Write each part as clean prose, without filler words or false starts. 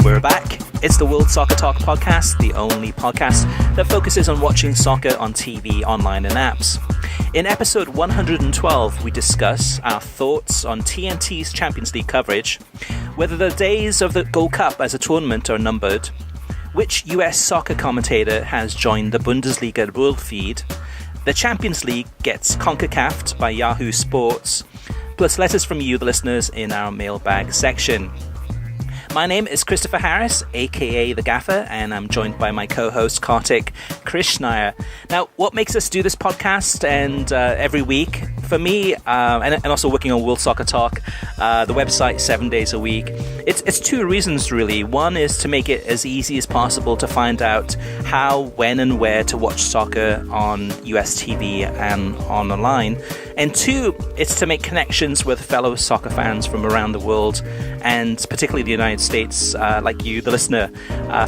We're back. It's the World Soccer Talk podcast, the only podcast that focuses on watching soccer on TV, online and apps. In episode 112, we discuss our thoughts on TNT's Champions League coverage, whether the days of the Gold Cup as a tournament are numbered, which US soccer commentator has joined the Bundesliga world feed, the Champions League gets CONCACAF'd by Yahoo Sports, plus letters from you, the listeners, in our Mailbag section. My name is Christopher Harris, aka The Gaffer, and I'm joined by my co-host Kartik Krishnaiyer. Now, what makes us do this podcast and every week? For me, and also working on World Soccer Talk, the website 7 days a week, it's two reasons really. One is to make it as easy as possible to find out how, when and where to watch soccer on US TV and online. And two, it's to make connections with fellow soccer fans from around the world, and particularly the United States, like you, the listener.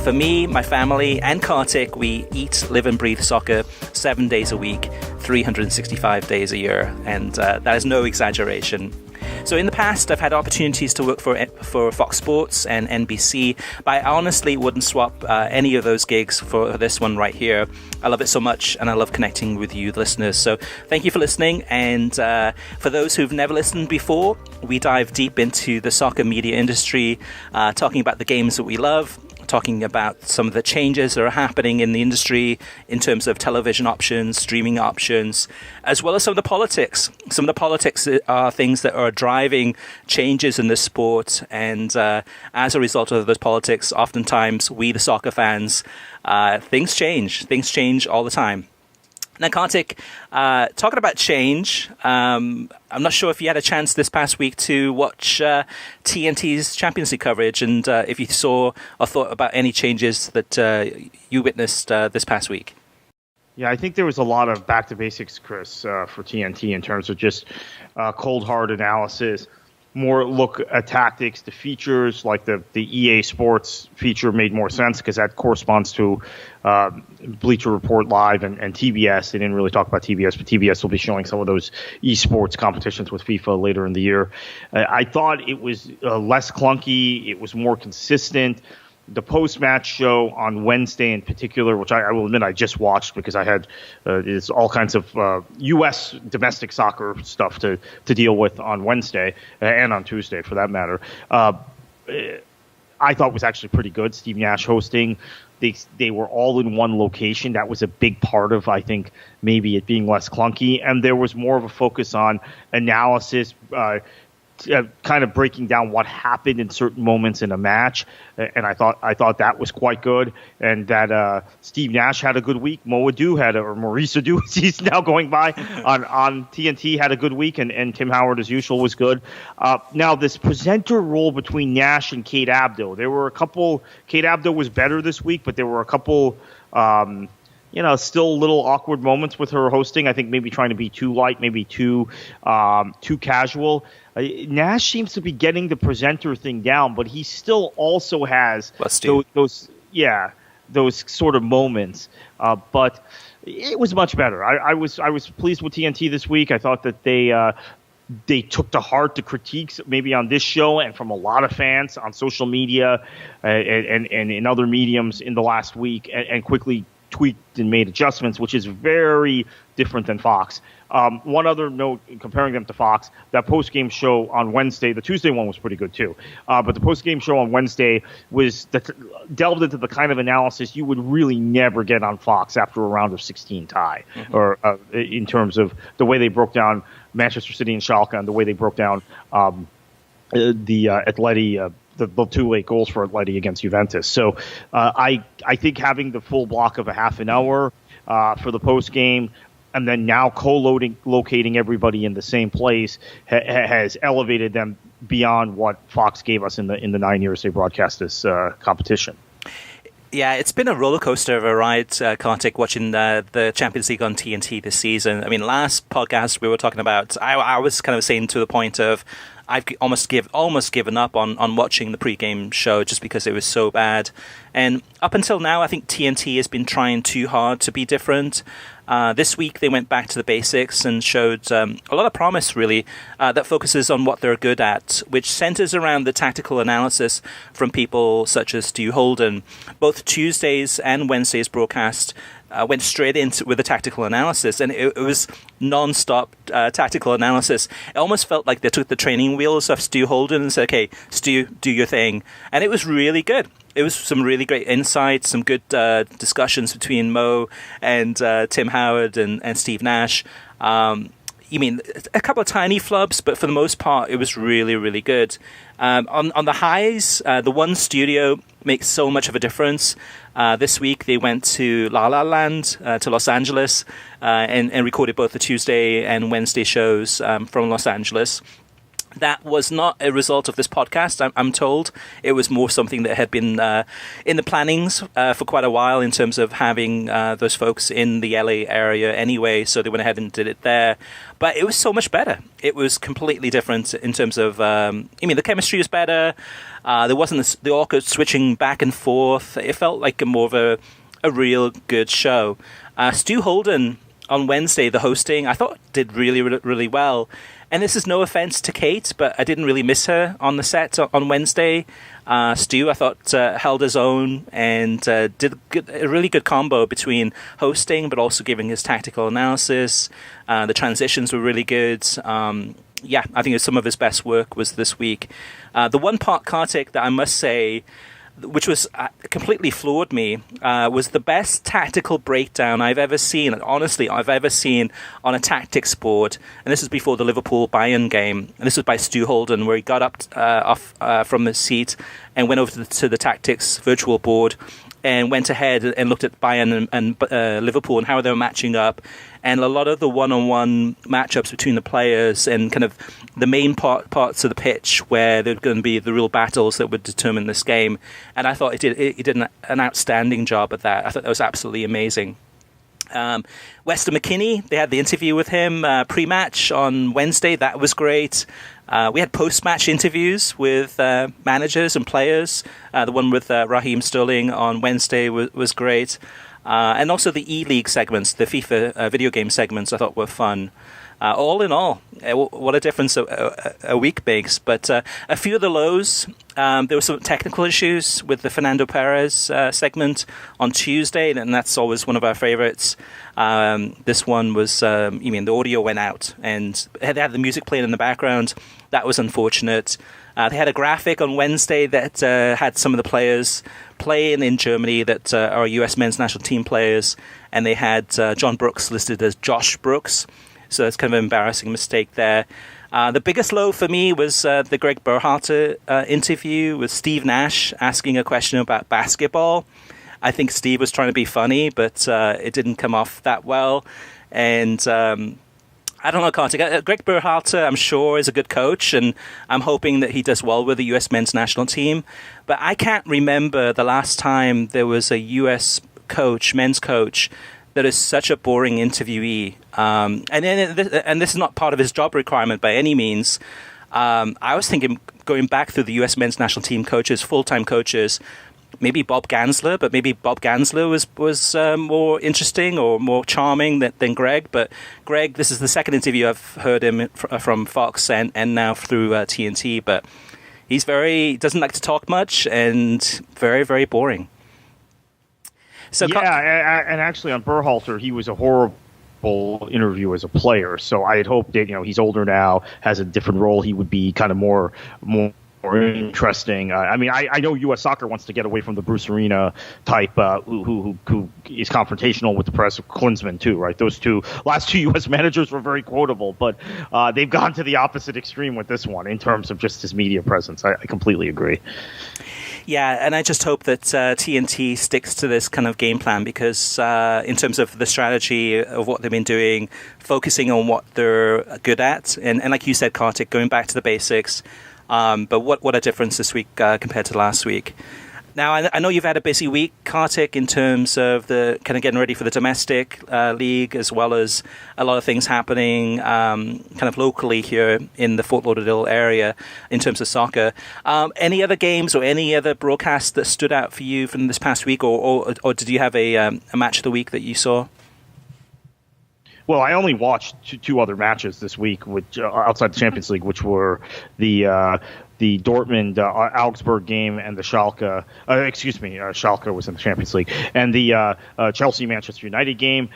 For me, my family, and Kartik, we eat, live and breathe soccer 7 days a week, 365 days a year, and that is no exaggeration. So in the past, I've had opportunities to work for Fox Sports and NBC, but I honestly wouldn't swap any of those gigs for this one right here. I love it so much, and I love connecting with you, the listeners. So thank you for listening, and for those who've never listened before, we dive deep into the soccer media industry, talking about the games that we love, talking about some of the changes that are happening in the industry in terms of television options, streaming options, as well as some of the politics. Some of the politics are things that are driving changes in the sport, and as a result of those politics, oftentimes we, the soccer fans, things change all the time. Now, Kartik, talking about change, I'm not sure if you had a chance this past week to watch TNT's Champions League coverage, and if you saw or thought about any changes that you witnessed this past week. Yeah, I think there was a lot of back to basics, Chris, for TNT in terms of just cold hard analysis. More look at tactics, the features, like the EA Sports feature made more sense because that corresponds to Bleacher Report Live and TBS. They didn't really talk about TBS, but TBS will be showing some of those esports competitions with FIFA later in the year. I thought it was less clunky. It was more consistent. The post-match show on Wednesday in particular, which I will admit I just watched because I had it's all kinds of U.S. domestic soccer stuff to deal with on Wednesday and on Tuesday, for that matter. I thought was actually pretty good. Steve Nash hosting. They were all in one location. That was a big part of, I think, maybe it being less clunky. And there was more of a focus on analysis, kind of breaking down what happened in certain moments in a match, and I thought that was quite good, and that Steve Nash had a good week. Maurice Adu, he's now going by on TNT, had a good week, and Tim Howard as usual was good. Now this presenter role between Nash and Kate Abdo, there were a couple. Kate Abdo was better this week, but there were a couple. Still little awkward moments with her hosting. I think maybe trying to be too light, maybe too casual. Nash seems to be getting the presenter thing down, but he still also has those sort of moments. But it was much better. I was pleased with TNT this week. I thought that they took to heart the critiques maybe on this show and from a lot of fans on social media and in other mediums in the last week, and quickly tweaked and made adjustments, which is very different than Fox. One other note, comparing them to Fox, that post-game show on Wednesday, the Tuesday one was pretty good too, but the post-game show on Wednesday was delved into the kind of analysis you would really never get on Fox after a round of 16 tie, or in terms of the way they broke down Manchester City and Schalke and the way they broke down the Atleti, the two late goals for Atleti against Juventus. So I think having the full block of a half an hour for the post game, and then now locating everybody in the same place has elevated them beyond what Fox gave us in the 9 years they broadcast this competition. Yeah, it's been a roller coaster of a ride, Kartik, watching the Champions League on TNT this season. I mean, last podcast we were talking about, I was kind of saying to the point of, I've almost given up on watching the pre-game show just because it was so bad. And up until now, I think TNT has been trying too hard to be different. This week, they went back to the basics and showed a lot of promise, really, that focuses on what they're good at, which centers around the tactical analysis from people such as Stu Holden. Both Tuesdays and Wednesdays broadcast went straight into with the tactical analysis, and it was non-stop tactical analysis. It almost felt like they took the training wheels off Stu Holden and said, okay, Stu, do your thing. And it was really good. It was some really great insights, some good discussions between Mo and Tim Howard and Steve Nash. You mean a couple of tiny flubs, but for the most part, it was really, really good. On the highs, the one studio makes so much of a difference. This week, they went to La La Land, to Los Angeles, and recorded both the Tuesday and Wednesday shows from Los Angeles. That was not a result of this podcast, I'm told. It was more something that had been in the plannings for quite a while in terms of having those folks in the LA area anyway, so they went ahead and did it there. But it was so much better. It was completely different in terms of, the chemistry was better. There wasn't the awkward switching back and forth. It felt like more of a real good show. Stu Holden on Wednesday, the hosting, I thought did really, really, really well. And this is no offense to Kate, but I didn't really miss her on the set on Wednesday. Stu, I thought, held his own and did a really good combo between hosting, but also giving his tactical analysis. The transitions were really good. I think some of his best work was this week. The one part, Kartik, that I must say, which was completely floored me, was the best tactical breakdown I've ever seen. Honestly, I've ever seen on a tactics board. And this is before the Liverpool-Bayern game. And this was by Stu Holden, where he got up from the seat and went over to the tactics virtual board and went ahead and looked at Bayern and Liverpool and how they were matching up. And a lot of the one-on-one matchups between the players and kind of the main parts of the pitch where there were going to be the real battles that would determine this game. And I thought he did an outstanding job at that. I thought that was absolutely amazing. Weston McKennie, they had the interview with him pre-match on Wednesday. That was great. We had post-match interviews with managers and players. The one with Raheem Sterling on Wednesday was great. And also the E-League segments, the FIFA video game segments, I thought were fun. All in all, what a difference a week makes. But a few of the lows, there were some technical issues with the Fernando Perez segment on Tuesday, and that's always one of our favorites. This one was, the audio went out, and they had the music playing in the background. That was unfortunate. They had a graphic on Wednesday that had some of the players playing in Germany that are US men's national team players, and they had John Brooks listed as Josh Brooks. So that's kind of an embarrassing mistake there. The biggest low for me was the Greg Berhalter interview with Steve Nash asking a question about basketball. I think Steve was trying to be funny, but it didn't come off that well. And I don't know, Kartik. Greg Berhalter, I'm sure, is a good coach, and I'm hoping that he does well with the U.S. men's national team. But I can't remember the last time there was a U.S. coach, men's coach, that is such a boring interviewee. And this is not part of his job requirement by any means. I was thinking, going back through the U.S. men's national team coaches, full-time coaches, maybe Bob Gansler, but maybe Bob Gansler was more interesting or more charming than Greg. But Greg, this is the second interview I've heard him from Fox and now through TNT. But he's doesn't like to talk much and very, very boring. So and actually on Berhalter, he was a horrible interview as a player. So I had hoped that, he's older now, has a different role. He would be kind of more interesting. I know U.S. Soccer wants to get away from the Bruce Arena type who is confrontational with the press. Klinsmann too, right? Those last two U.S. managers were very quotable, but they've gone to the opposite extreme with this one in terms of just his media presence. I completely agree. Yeah, and I just hope that TNT sticks to this kind of game plan because in terms of the strategy of what they've been doing, focusing on what they're good at, and like you said, Kartik, going back to the basics. But what a difference this week compared to last week. Now, I know you've had a busy week, Kartik, in terms of the kind of getting ready for the domestic league, as well as a lot of things happening kind of locally here in the Fort Lauderdale area in terms of soccer. Any other games or any other broadcasts that stood out for you from this past week, or did you have a match of the week that you saw? Well, I only watched two other matches this week, which outside the Champions League, which were the Dortmund Augsburg game and the Schalke. Schalke was in the Champions League, and the Chelsea Manchester United game.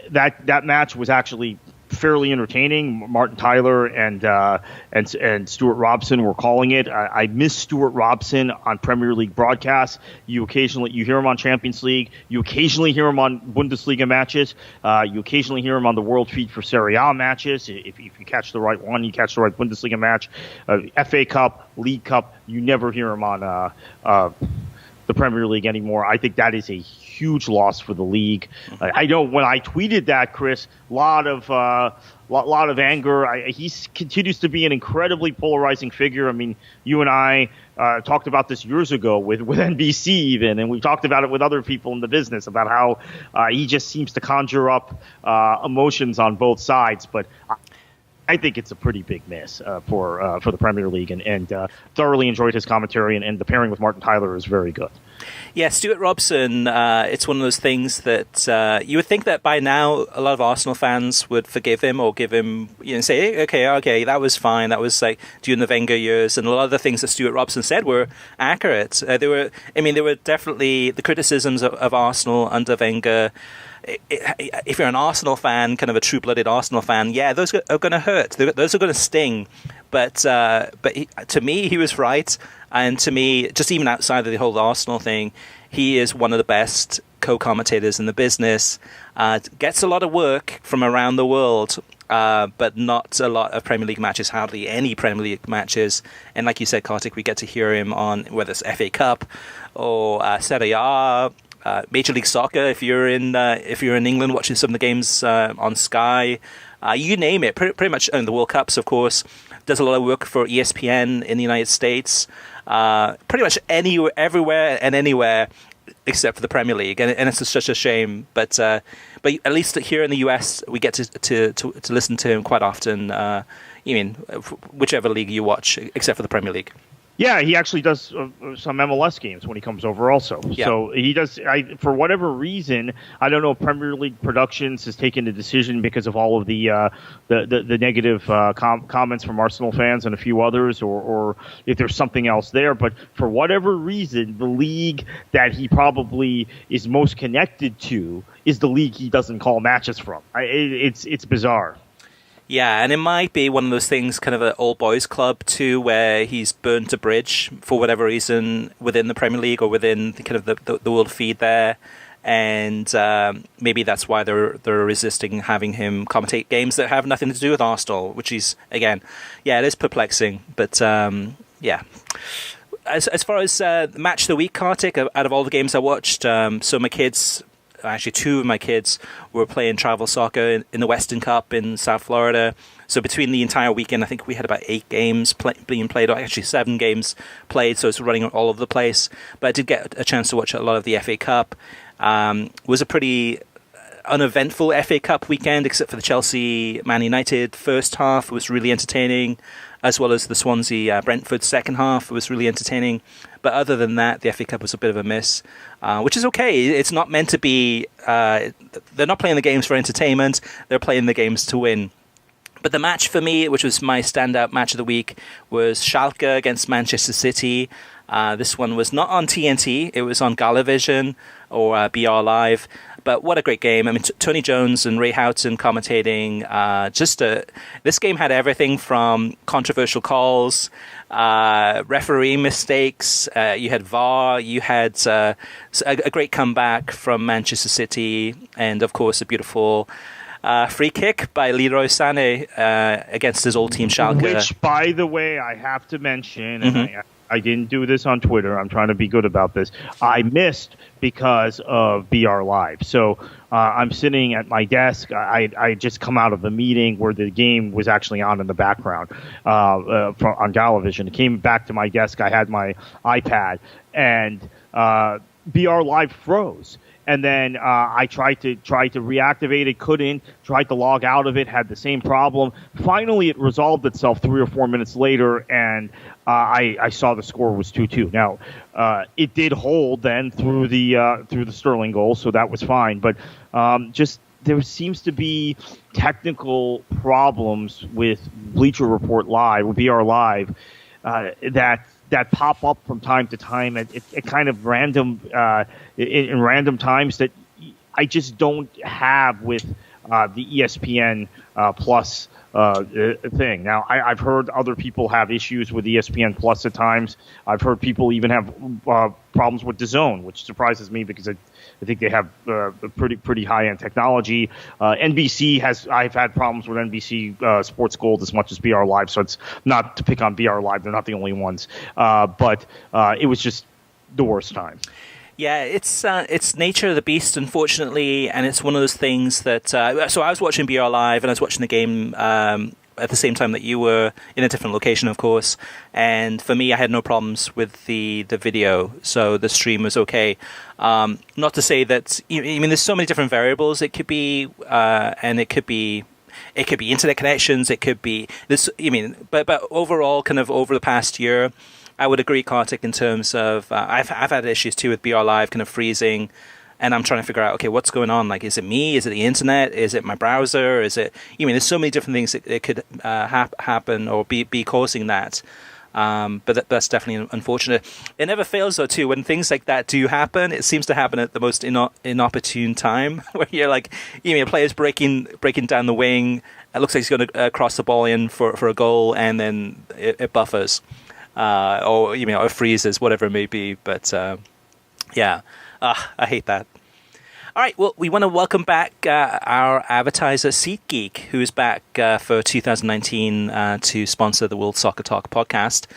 That match was actually fairly entertaining. Martin Tyler and Stuart Robson were calling it. I miss Stuart Robson on Premier League broadcasts. You hear him on Champions League. You occasionally hear him on Bundesliga matches. You occasionally hear him on the world feed for Serie A matches. If you catch the right one, you catch the right Bundesliga match. FA Cup, League Cup, you never hear him on the Premier League anymore. I think that is a huge loss for the league. I know when I tweeted that, Chris, lot of anger. He continues to be an incredibly polarizing figure. I mean, you and I talked about this years ago with NBC even, and we talked about it with other people in the business about how he just seems to conjure up emotions on both sides. But I think it's a pretty big miss for the Premier League, and thoroughly enjoyed his commentary, and the pairing with Martin Tyler is very good. Yeah, Stuart Robson, it's one of those things that you would think that by now a lot of Arsenal fans would forgive him or give him, say, hey, okay, that was fine. That was like during the Wenger years, and a lot of the things that Stuart Robson said were accurate. There were definitely the criticisms of Arsenal under Wenger. If you're an Arsenal fan, kind of a true-blooded Arsenal fan, yeah, those are going to hurt. Those are going to sting. But to me, he was right. And to me, just even outside of the whole Arsenal thing, he is one of the best co-commentators in the business. Gets a lot of work from around the world, but not a lot of Premier League matches, hardly any Premier League matches. And like you said, Kartik, we get to hear him on whether it's FA Cup or Serie A, Major League Soccer. If you're in England watching some of the games on Sky, you name it. Pretty much, and the World Cups, of course. Does a lot of work for ESPN in the United States. Pretty much everywhere and anywhere except for the Premier League, and it's such a shame. But at least here in the US, we get to listen to him quite often. Whichever league you watch, except for the Premier League. Yeah, he actually does some MLS games when he comes over also. Yeah. So he does, for whatever reason, I don't know if Premier League Productions has taken a decision because of all of the negative comments from Arsenal fans and a few others, or if there's something else there. But for whatever reason, the league that he probably is most connected to is the league he doesn't call matches from. It's bizarre. Yeah, and it might be one of those things, kind of an old boys club too, where he's burnt a bridge for whatever reason within the Premier League or within kind of the world feed there, and maybe that's why they're resisting having him commentate games that have nothing to do with Arsenal, which is, again, yeah, it is perplexing, but yeah. As far as match of the week, Kartik, out of all the games I watched, so my kids. Actually, two of my kids were playing travel soccer in the Western Cup in South Florida. So between the entire weekend, I think we had about 8 games being played, or actually 7 games played, so it's running all over the place. But I did get a chance to watch a lot of the FA Cup. It was a pretty uneventful FA Cup weekend, except for the Chelsea-Man United first half. It was really entertaining, as well as the Swansea-Brentford second half. It was really entertaining. But other than that, the FA Cup was a bit of a miss, which is okay. It's not meant to be... they're not playing the games for entertainment. They're playing the games to win. But the match for me, which was my standout match of the week, was Schalke against Manchester City. This one was not on TNT. It was on Galavision or BR Live. But what a great game. I mean, Tony Jones and Ray Houghton commentating. This game had everything from controversial calls, referee mistakes. You had VAR. You had a great comeback from Manchester City. And, of course, a beautiful free kick by Leroy Sané against his old team Schalke. Which, by the way, I have to mention, and I didn't do this on Twitter. I'm trying to be good about this. I missed because of BR Live. So I'm sitting at my desk. I just come out of a meeting where the game was actually on in the background on Galavision. It came back to my desk. I had my iPad, and BR Live froze. And then I tried to reactivate it, couldn't. Tried to log out of it, had the same problem. Finally, it resolved itself 3 or 4 minutes later, and I saw the score was 2-2. Now, it did hold then through the Sterling goal, so that was fine. But just there seems to be technical problems with Bleacher Report Live, with BR Live, that pop up from time to time at kind of random in random times that I just don't have with the ESPN Plus thing. Now, I've heard other people have issues with ESPN Plus at times. I've heard people even have problems with DAZN, which surprises me because I think they have a pretty high-end technology. NBC I've had problems with NBC Sports Gold as much as BR Live, so it's not to pick on BR Live. They're not the only ones. But it was just the worst time. Yeah, it's nature of the beast, unfortunately, and it's one of those things that. So I was watching BR Live, and I was watching the game at the same time that you were, in a different location, of course. And for me, I had no problems with the video, so the stream was okay. Not to say that. I mean, there's so many different variables. It could be, and it could be. It could be internet connections. It could be this. I mean, but overall, kind of over the past year, I would agree, Kartik, in terms of I've had issues too with BR Live kind of freezing, and I'm trying to figure out, okay, what's going on? Like, is it me? Is it the internet? Is it my browser? Is it? I mean, there's so many different things that could happen or be causing that. But that's definitely unfortunate. It never fails, though, too. When things like that do happen, it seems to happen at the most inopportune time, where you're like, a player's breaking down the wing. It looks like he's going to cross the ball in for a goal, and then it buffers. Or or freezes, whatever it may be. But I hate that. All right, well, we want to welcome back our advertiser, SeatGeek, who is back for 2019 to sponsor the World Soccer Talk podcast.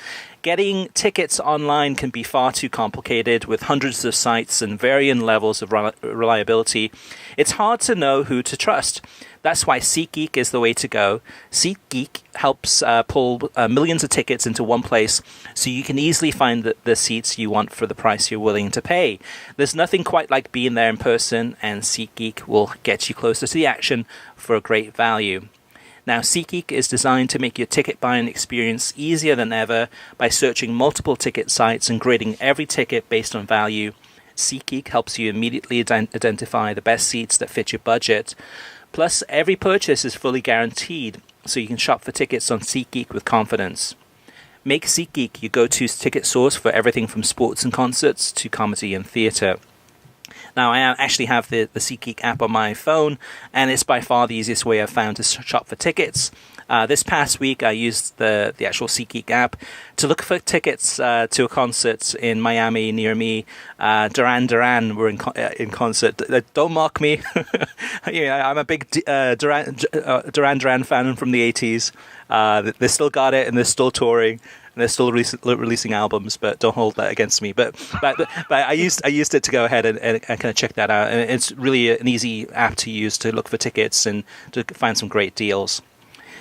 Getting tickets online can be far too complicated with hundreds of sites and varying levels of reliability. It's hard to know who to trust. That's why SeatGeek is the way to go. SeatGeek helps pull millions of tickets into one place so you can easily find the seats you want for the price you're willing to pay. There's nothing quite like being there in person, and SeatGeek will get you closer to the action for a great value. Now, SeatGeek is designed to make your ticket buying experience easier than ever by searching multiple ticket sites and grading every ticket based on value. SeatGeek helps you immediately identify the best seats that fit your budget. Plus, every purchase is fully guaranteed, so you can shop for tickets on SeatGeek with confidence. Make SeatGeek your go-to ticket source for everything from sports and concerts to comedy and theatre. Now, I actually have the SeatGeek app on my phone, and it's by far the easiest way I've found to shop for tickets. This past week, I used the actual SeatGeek app to look for tickets to a concert in Miami near me. Duran were in concert. Don't mock me. I'm a big Duran fan from the 80s. They still got it, and they're still touring. And they're still releasing albums, but don't hold that against me. But I used it to go ahead and kind of check that out. And it's really an easy app to use to look for tickets and to find some great deals.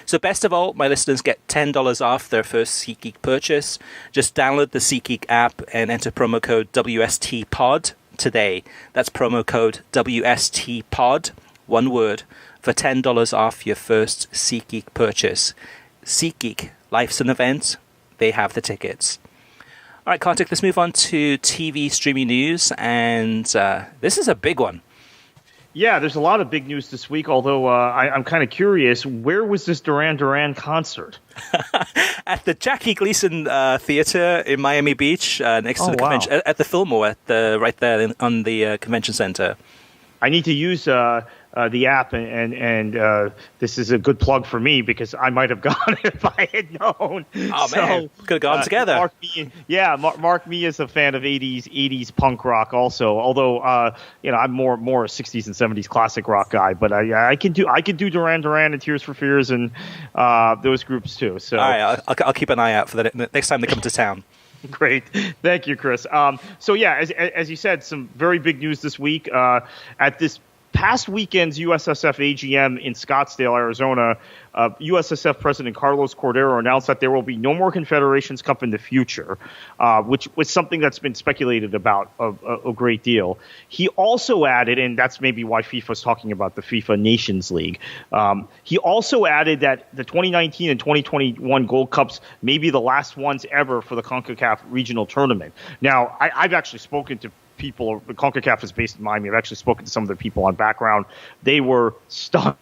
So best of all, my listeners get $10 off their first SeatGeek purchase. Just download the SeatGeek app and enter promo code WSTPOD today. That's promo code WSTPOD, one word, for $10 off your first SeatGeek purchase. SeatGeek, life's an event. They have the tickets. All right, Kartik, let's move on to TV streaming news, and this is a big one. Yeah, there's a lot of big news this week, although I'm kind of curious, where was this Duran concert? At the Jackie Gleason Theater in Miami Beach, next to the convention, at the Fillmore, right there on the convention center. I need to use the app, and this is a good plug for me because I might have gone if I had known. Oh, man, could have gone together. Mark me as a fan of 80s punk rock also, although I'm more a 60s and 70s classic rock guy, but I can do Duran and Tears for Fears and those groups too. So all right, I'll keep an eye out for the next time they come to town. Great. Thank you, Chris. So, as you said, some very big news this week. At this past weekend's USSF AGM in Scottsdale, Arizona, USSF President Carlos Cordero announced that there will be no more Confederations Cup in the future, which was something that's been speculated about a great deal. He also added, and that's maybe why FIFA's talking about the FIFA Nations League, he also added that the 2019 and 2021 Gold Cups may be the last ones ever for the CONCACAF regional tournament. Now, I've actually spoken to people. CONCACAF is based in Miami. I've actually spoken to some of the people on background. They were stunned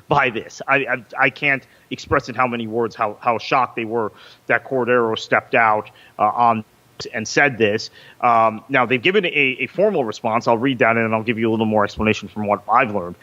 by this. I can't express in how many words how shocked they were that Cordero stepped out on and said this. Now, they've given a formal response. I'll read that and I'll give you a little more explanation from what I've learned.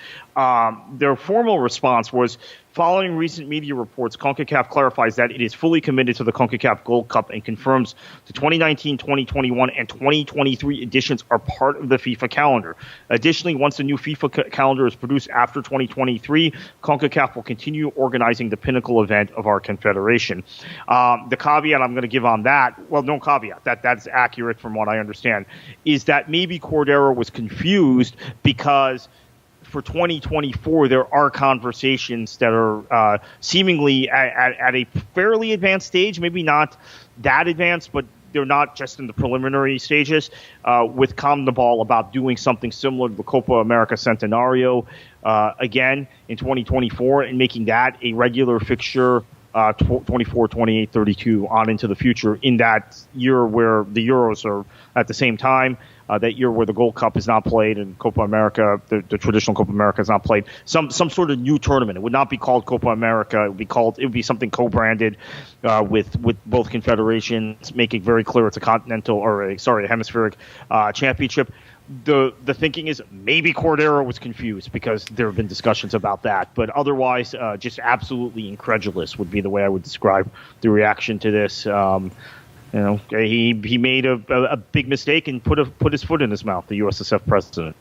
Their formal response was, following recent media reports, CONCACAF clarifies that it is fully committed to the CONCACAF Gold Cup and confirms the 2019, 2021, and 2023 editions are part of the FIFA calendar. Additionally, once the new FIFA calendar is produced after 2023, CONCACAF will continue organizing the pinnacle event of our confederation. The caveat I'm going to give on that, well, no caveat, that's accurate from what I understand, is that maybe Cordero was confused because for 2024, there are conversations that are seemingly at a fairly advanced stage, maybe not that advanced, but they're not just in the preliminary stages, with CONMEBOL about doing something similar to the Copa America Centenario again in 2024 and making that a regular fixture 24, 28, 32 on into the future in that year where the Euros are at the same time. That year where the Gold Cup is not played and Copa America, the traditional Copa America is not played, some sort of new tournament. It would not be called Copa America. It would be something co-branded with both confederations, making very clear it's a continental or a hemispheric championship. The thinking is maybe Cordero was confused because there have been discussions about that, but otherwise just absolutely incredulous would be the way I would describe the reaction to this. He made a big mistake and put his foot in his mouth, the USSF president.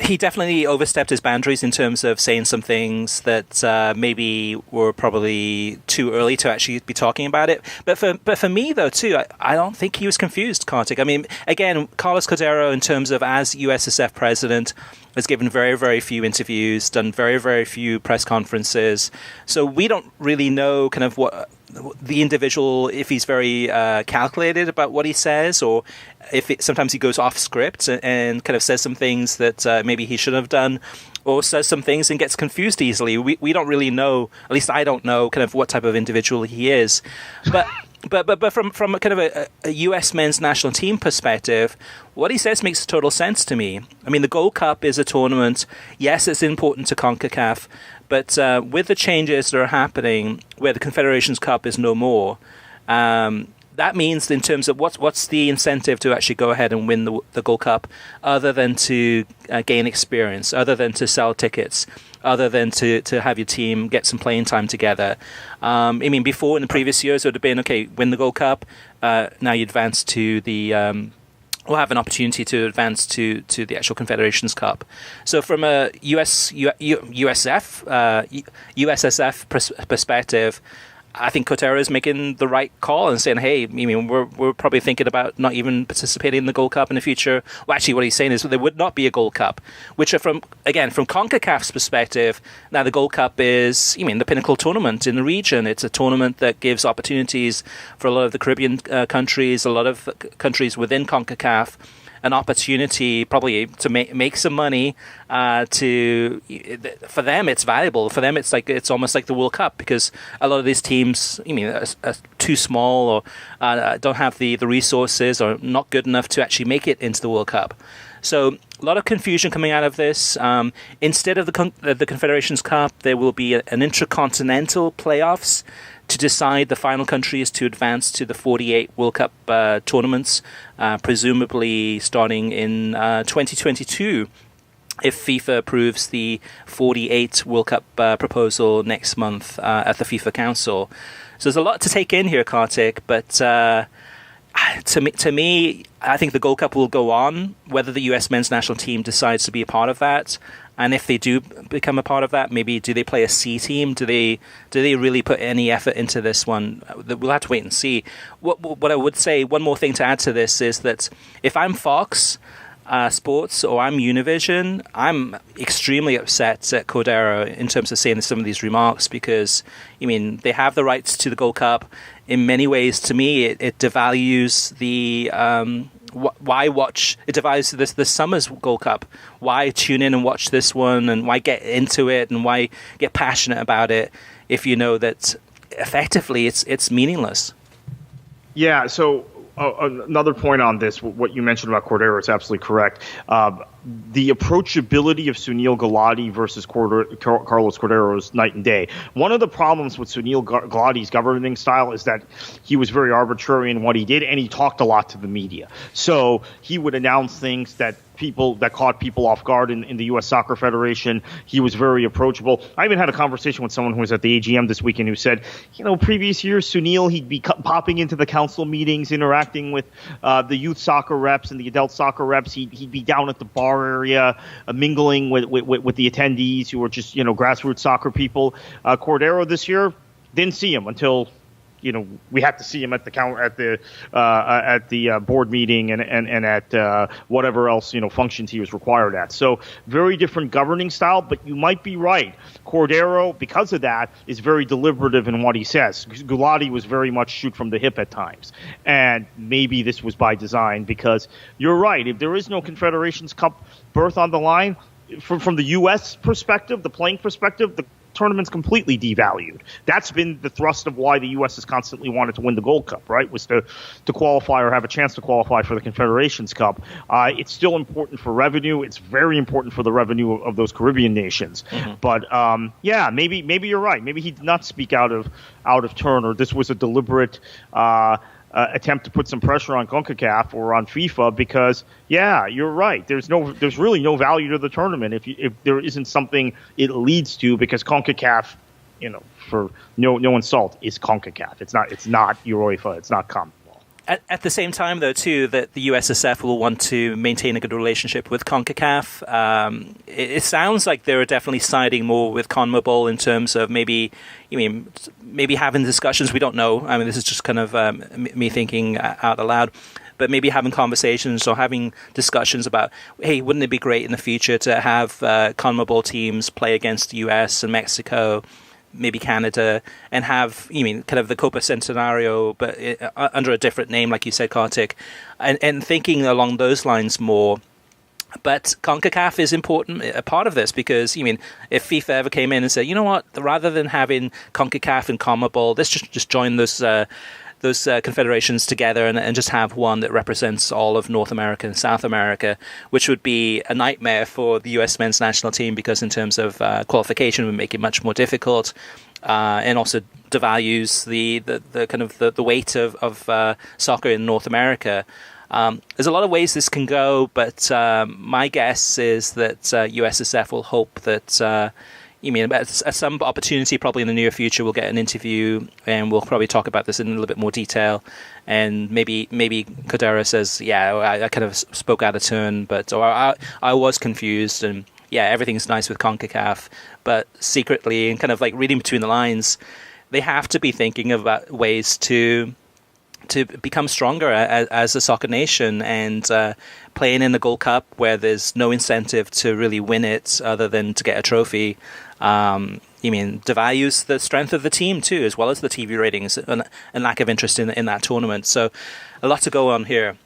He definitely overstepped his boundaries in terms of saying some things that maybe were probably too early to actually be talking about it. But for me, though, too, I don't think he was confused, Kartik. I mean, again, Carlos Cordero, in terms of as USSF president, has given very, very few interviews, done very, very few press conferences. So we don't really know kind of what the individual, if he's very calculated about what he says, or if sometimes he goes off script and kind of says some things that maybe he shouldn't have done, or says some things and gets confused easily. We don't really know, at least I don't know, kind of what type of individual he is. But from a kind of a U.S. men's national team perspective, what he says makes total sense to me. I mean, the Gold Cup is a tournament. Yes, it's important to CONCACAF, but with the changes that are happening, where the Confederations Cup is no more, that means in terms of what's the incentive to actually go ahead and win the Gold Cup, other than to gain experience, other than to sell tickets, other than to have your team get some playing time together. I mean, before in the previous years, it would have been, okay, win the Gold Cup, now you advance to the... We'll have an opportunity to advance to the actual Confederations Cup. So from a USSF perspective, I think Cordero is making the right call and saying, hey, I mean, we're probably thinking about not even participating in the Gold Cup in the future. Well, actually, what he's saying is there would not be a Gold Cup, which are from CONCACAF's perspective, now the Gold Cup is, the pinnacle tournament in the region. It's a tournament that gives opportunities for a lot of the Caribbean countries, a lot of countries within CONCACAF, an opportunity probably to make some money. For them, it's valuable. For them, it's almost like the World Cup, because a lot of these teams, are too small or don't have the resources or not good enough to actually make it into the World Cup. So a lot of confusion coming out of this. Instead of the Confederations Cup, there will be an intercontinental playoffs to decide the final countries to advance to the 48 World Cup tournaments, presumably starting in 2022, if FIFA approves the 48 World Cup proposal next month at the FIFA Council. So there's a lot to take in here, Kartik, but to me, I think the Gold Cup will go on, whether the US men's national team decides to be a part of that. And if they do become a part of that, maybe do they play a C team? Do they really put any effort into this one? We'll have to wait and see. What I would say, one more thing to add to this is that if I'm Fox, Sports or I'm Univision, I'm extremely upset at Cordero in terms of saying some of these remarks because, they have the rights to the Gold Cup. In many ways, to me, it devalues the why watch. It devalues the summer's Gold Cup. Why tune in and watch this one, and why get into it, and why get passionate about it if you know that effectively it's meaningless. Yeah. So. Another point on this, what you mentioned about Cordero is absolutely correct. The approachability of Sunil Gulati versus Carlos Cordero is night and day. One of the problems with Sunil Gulati's governing style is that he was very arbitrary in what he did, and he talked a lot to the media. So he would announce things that caught people off guard in the U.S. Soccer Federation. He was very approachable. I even had a conversation with someone who was at the AGM this weekend who said, previous years, Sunil, he'd be popping into the council meetings, interacting with the youth soccer reps and the adult soccer reps. He'd be down at the bar area, mingling with the attendees who were just, grassroots soccer people. Cordero this year, didn't see him until we had to see him at the board meeting and at whatever else functions he was required at. So very different governing style, but you might be right. Cordero, because of that, is very deliberative in what he says. Gulati was very much shoot from the hip at times, and maybe this was by design because you're right. If there is no Confederations Cup berth on the line, from the U.S. perspective, the playing perspective, the tournament's completely devalued. That's been the thrust of why the U.S. has constantly wanted to win the Gold Cup, right? Was to qualify or have a chance to qualify for the Confederations Cup. It's still important for revenue. It's very important for the revenue of those Caribbean nations. Mm-hmm. But maybe you're right. Maybe he did not speak out of turn, or this was a deliberate attempt to put some pressure on CONCACAF or on FIFA because, you're right. There's really no value to the tournament if there isn't something it leads to, because CONCACAF, for no insult, is CONCACAF. It's not UEFA. It's not CONMEBOL. At the same time, though, too, that the USSF will want to maintain a good relationship with CONCACAF. It sounds like they're definitely siding more with CONMEBOL in terms of maybe having discussions. We don't know. I mean, this is just kind of me thinking out aloud. But maybe having conversations or having discussions about, hey, wouldn't it be great in the future to have CONMEBOL teams play against the US and Mexico, maybe Canada, and have, kind of the Copa Centenario, but under a different name, like you said, Kartik, and thinking along those lines more. But CONCACAF is important, a part of this, because, if FIFA ever came in and said, you know what, rather than having CONCACAF and CONMEBOL, let's just join those confederations together and just have one that represents all of North America and South America, which would be a nightmare for the U.S. men's national team because in terms of qualification would make it much more difficult, and also devalues the kind of the weight of soccer in North America. There's a lot of ways this can go, but my guess is that USSF will hope that at some opportunity, probably in the near future, we'll get an interview and we'll probably talk about this in a little bit more detail. And maybe Cordero says, I kind of spoke out of turn, or I was confused, and everything's nice with CONCACAF, but secretly, and kind of like reading between the lines, they have to be thinking about ways to become stronger as a soccer nation, and playing in the Gold Cup where there's no incentive to really win it other than to get a trophy. Devalues the strength of the team too, as well as the TV ratings and lack of interest in that tournament. So a lot to go on here.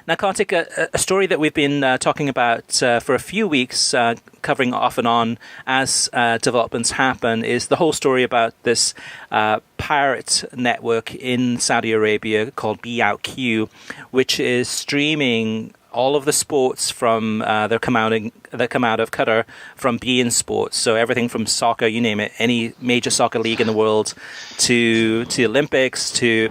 Now, Kartik, a story that we've been talking about for a few weeks, covering off and on as developments happen, is the whole story about this pirate network in Saudi Arabia called Be Out Q, which is streaming all of the sports from that come out of Qatar from beIN Sports. So everything from soccer, you name it, any major soccer league in the world, to Olympics, to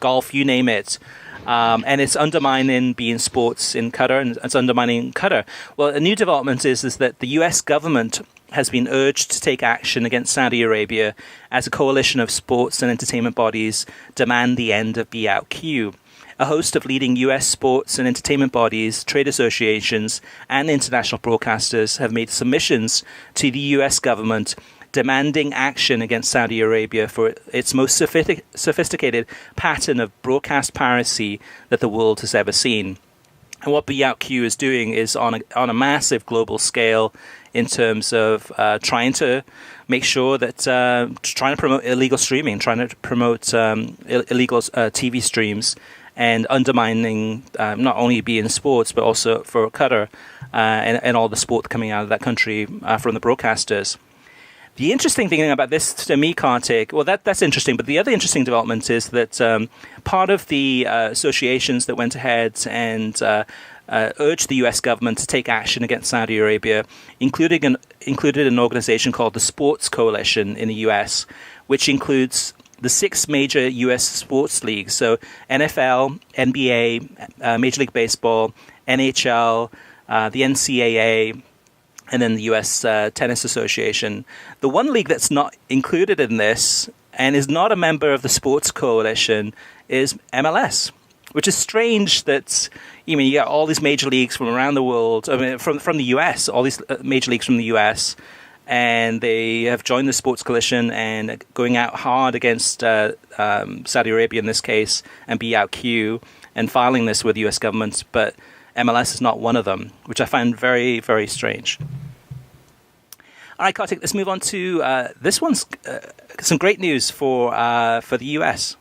golf, you name it. And it's undermining beIN Sports in Qatar, and it's undermining Qatar. Well, a new development is that the U.S. government has been urged to take action against Saudi Arabia as a coalition of sports and entertainment bodies demand the end of Be Out Q. A host of leading U.S. sports and entertainment bodies, trade associations, and international broadcasters have made submissions to the U.S. government demanding action against Saudi Arabia for its most sophisticated pattern of broadcast piracy that the world has ever seen. And what BOutQ is doing is on a massive global scale in terms of trying to make sure that trying to promote illegal streaming, trying to promote illegal TV streams, and undermining not only beIN Sports but also for Qatar and all the sport coming out of that country from the broadcasters. The interesting thing about this to me, Kartik, well, that's interesting, but the other interesting development is that part of the associations that went ahead and urged the U.S. government to take action against Saudi Arabia included an organization called the Sports Coalition in the U.S., which includes the 6 major U.S. sports leagues, so NFL, NBA, Major League Baseball, NHL, the NCAA, and then the U.S. Tennis Association. The one league that's not included in this and is not a member of the Sports Coalition is MLS, which is strange that you got all these major leagues from around the world, from the U.S., all these major leagues from the U.S., and they have joined the Sports Coalition and going out hard against Saudi Arabia in this case and BOutQ and filing this with the U.S. government, but MLS is not one of them, which I find very, very strange. All right, Kartik, let's move on to this one's some great news for the U.S.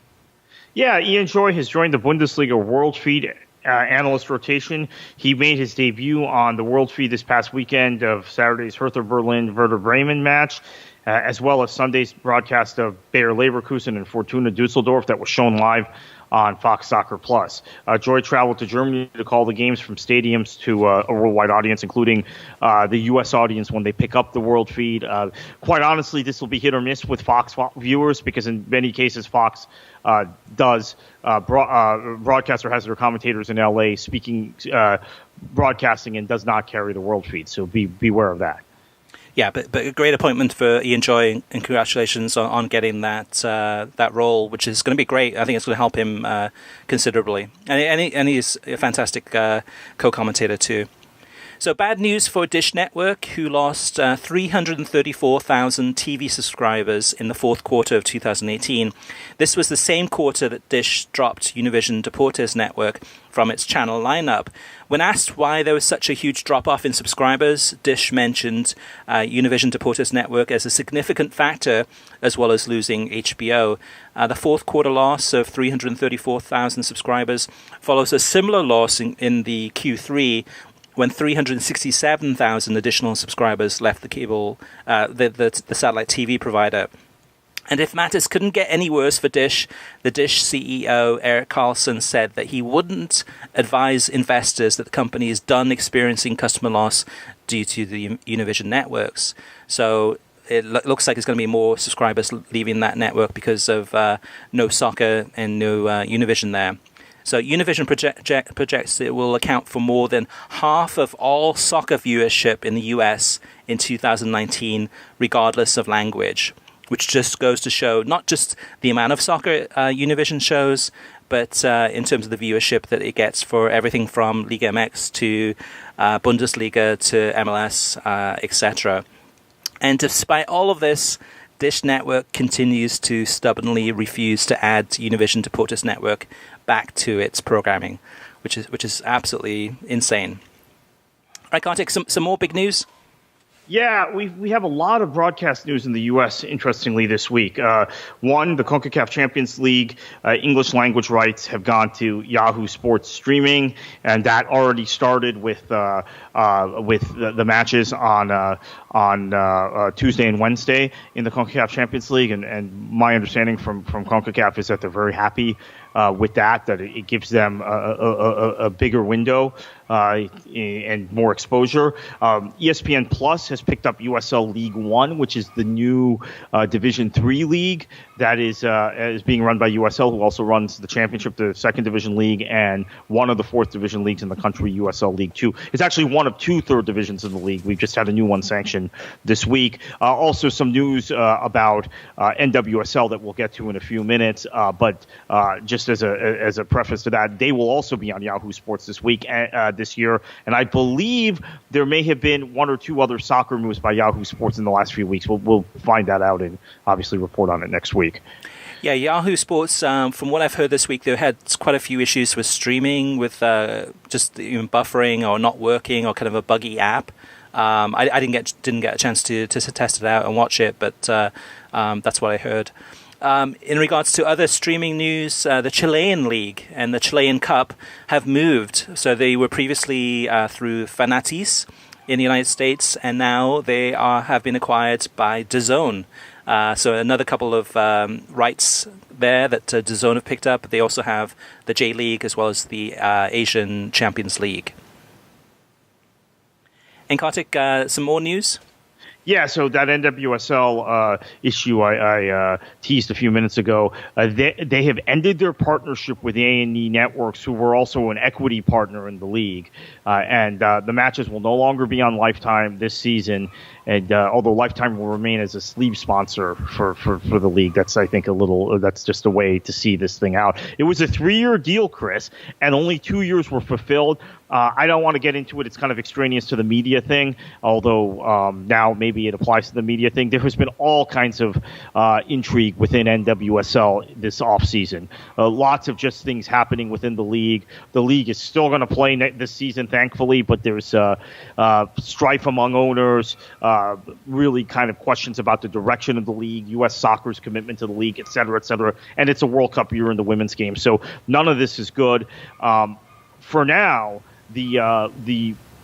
Yeah, Ian Joy has joined the Bundesliga World Feed analyst rotation. He made his debut on the World Feed this past weekend of Saturday's Hertha Berlin-Werder Bremen match, as well as Sunday's broadcast of Bayer Leverkusen and Fortuna Dusseldorf that was shown live on Fox Soccer Plus. Joy traveled to Germany to call the games from stadiums to a worldwide audience, including the U.S. audience when they pick up the World Feed. Quite honestly, this will be hit or miss with Fox viewers because in many cases Fox broadcaster has their commentators in L.A. speaking, broadcasting, and does not carry the World Feed. So beware of that. Yeah, but a great appointment for Ian Joy, and congratulations on getting that role, which is going to be great. I think it's going to help him considerably, and he's a fantastic co-commentator too. So bad news for Dish Network, who lost 334,000 TV subscribers in the fourth quarter of 2018. This was the same quarter that Dish dropped Univision Deportes Network from its channel lineup. When asked why there was such a huge drop-off in subscribers, Dish mentioned Univision Deportes Network as a significant factor, as well as losing HBO. The fourth quarter loss of 334,000 subscribers follows a similar loss in the Q3, when 367,000 additional subscribers left the cable, the satellite TV provider. And if matters couldn't get any worse for Dish, the Dish CEO, Erik Carlson, said that he wouldn't advise investors that the company is done experiencing customer loss due to the Univision networks. So it looks like there's going to be more subscribers leaving that network because of no soccer and no Univision there. So Univision projects it will account for more than half of all soccer viewership in the US in 2019, regardless of language, which just goes to show not just the amount of soccer Univision shows, but in terms of the viewership that it gets for everything from Liga MX to Bundesliga to MLS, etc. And despite all of this, Dish Network continues to stubbornly refuse to add Univision Deportes Network back to its programming, which is absolutely insane. All right, Kartik, some more big news? Yeah, we have a lot of broadcast news in the U.S., interestingly, this week. One, the CONCACAF Champions League English language rights have gone to Yahoo Sports Streaming, and that already started with the matches on Tuesday and Wednesday in the CONCACAF Champions League. And my understanding from CONCACAF is that they're very happy with that it gives them a bigger window and more exposure. ESPN Plus has picked up USL League One, which is the new Division III league that is being run by USL, who also runs the championship, the second division league, and one of the fourth division leagues in the country, USL League Two. It's actually one of two third divisions in the league. We've just had a new one sanctioned this week. Also some news about NWSL that we'll get to in a few minutes, but just as a preface to that, they will also be on Yahoo Sports this week, this year, and I believe there may have been one or two other soccer moves by Yahoo Sports in the last few weeks. We'll find that out and obviously report on it next week. Yeah, Yahoo Sports, from what I've heard this week, they've had quite a few issues with streaming, with just buffering or not working, or kind of a buggy app. I didn't get a chance to test it out and watch it, but that's what I heard. In regards to other streaming news, the Chilean League and the Chilean Cup have moved. So they were previously through Fanatis in the United States, and now they have been acquired by DAZN. So another couple of rights there that DAZN have picked up. They also have the J League as well as the Asian Champions League. And Kartik, some more news? Yeah, so that NWSL issue I teased a few minutes ago, they have ended their partnership with A&E Networks, who were also an equity partner in the league. And the matches will no longer be on Lifetime this season. And although Lifetime will remain as a sleeve sponsor for the league, that's, I think, that's just a way to see this thing out. It was a 3-year deal, Chris, and only 2 years were fulfilled. I don't want to get into it. It's kind of extraneous to the media thing, although now maybe it applies to the media thing. There has been all kinds of intrigue within NWSL this offseason. Lots of just things happening within the league. The league is still going to play this season, thankfully, but there's strife among owners, really kind of questions about the direction of the league, U.S. Soccer's commitment to the league, et cetera, and it's a World Cup year in the women's game. So none of this is good. For now, the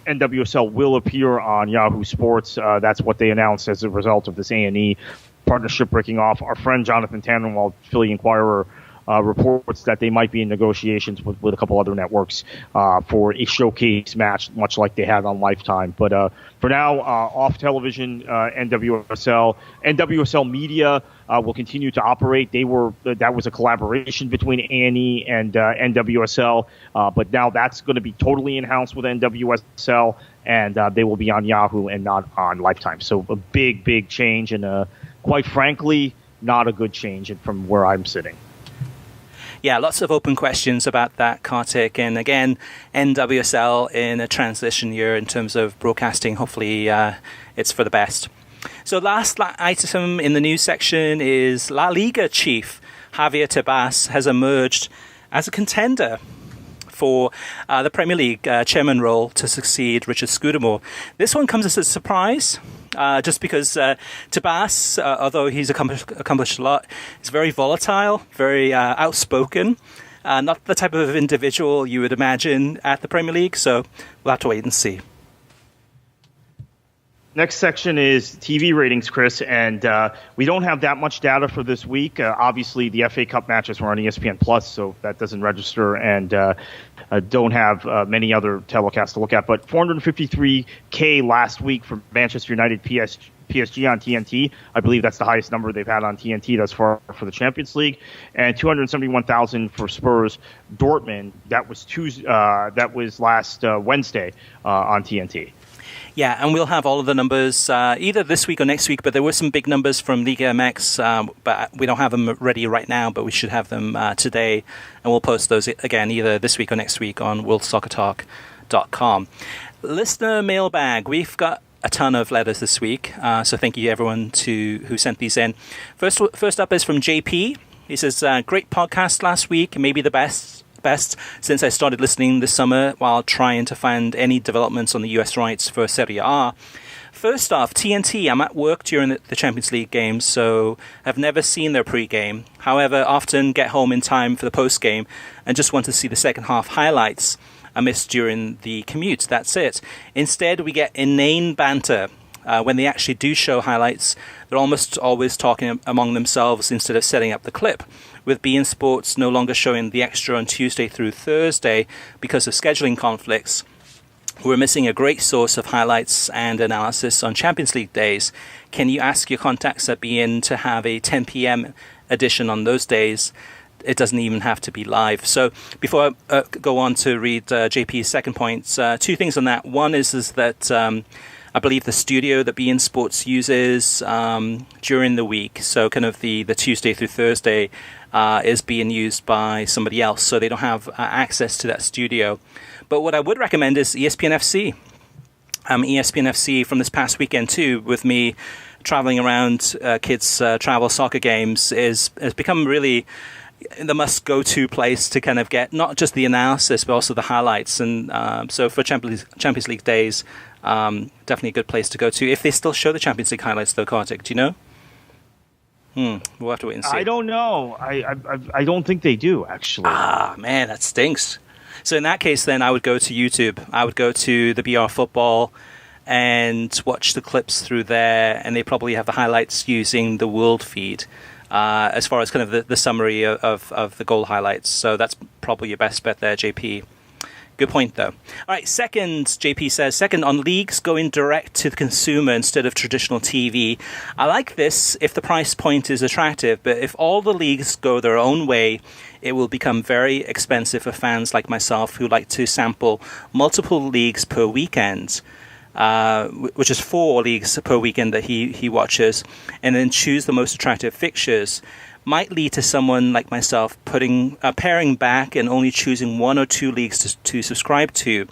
NWSL will appear on Yahoo Sports. That's what they announced as a result of this A&E partnership breaking off. Our friend Jonathan Tannenwald, Philly Inquirer, reports that they might be in negotiations with a couple other networks for a showcase match, much like they had on Lifetime. But for now, off television, NWSL Media will continue to operate. That was a collaboration between A&E and NWSL, but now that's going to be totally in-house with NWSL, and they will be on Yahoo and not on Lifetime. So a big change, and quite frankly, not a good change from where I'm sitting. Yeah, lots of open questions about that, Kartik. And again, NWSL in a transition year in terms of broadcasting. Hopefully it's for the best. So last item in the news section is La Liga chief Javier Tebas has emerged as a contender for the Premier League chairman role to succeed Richard Scudamore. This one comes as a surprise. Just because Tebas, although he's accomplished a lot, is very volatile, very outspoken, not the type of individual you would imagine at the Premier League, so we'll have to wait and see. Next section is TV ratings, Chris, and we don't have that much data for this week. Obviously, the FA Cup matches were on ESPN Plus, so that doesn't register, and don't have many other telecasts to look at. But 453K last week for Manchester United PSG on TNT. I believe that's the highest number they've had on TNT thus far for the Champions League, and 271,000 for Spurs Dortmund. That was last Wednesday on TNT. Yeah, and we'll have all of the numbers either this week or next week, but there were some big numbers from Liga MX, but we don't have them ready right now, but we should have them today, and we'll post those again either this week or next week on worldsoccertalk.com. Listener mailbag. We've got a ton of letters this week, so thank you everyone who sent these in. First up is from JP. He says, great podcast last week, maybe the best since I started listening this summer while trying to find any developments on the US rights for Serie A. First off, TNT, I'm at work during the Champions League games, so I've never seen their pre-game. However, often get home in time for the post-game and just want to see the second half highlights I missed during the commute. That's it. Instead, we get inane banter. When they actually do show highlights, they're almost always talking among themselves instead of setting up the clip. With beIN Sports no longer showing the extra on Tuesday through Thursday because of scheduling conflicts, we're missing a great source of highlights and analysis on Champions League days. Can you ask your contacts at beIN to have a 10 p.m. edition on those days? It doesn't even have to be live. So before I go on to read JP's second point, two things on that. One is that I believe the studio that beIN Sports uses during the week, so kind of the Tuesday through Thursday, is being used by somebody else, so they don't have access to that studio. But what I would recommend is ESPN FC. ESPN FC from this past weekend too, with me traveling around kids' travel soccer games has become really the must-go-to place to kind of get not just the analysis but also the highlights. And so for Champions League days, definitely a good place to go to. If they still show the Champions League highlights, though, Kartik, do you know? We'll have to wait and see. I don't know. I don't think they do, actually. Ah, man, that stinks. So in that case, then I would go to YouTube. I would go to the BR Football and watch the clips through there, and they probably have the highlights using the World feed as far as kind of the summary of the goal highlights. So that's probably your best bet there, JP. Good point, though. All right, second, JP says, second, on leagues going direct to the consumer instead of traditional TV. I like this if the price point is attractive, but if all the leagues go their own way, it will become very expensive for fans like myself who like to sample multiple leagues per weekend, which is 4 leagues per weekend that he watches, and then choose the most attractive fixtures. Might lead to someone like myself paring back and only choosing 1 or 2 leagues to subscribe to.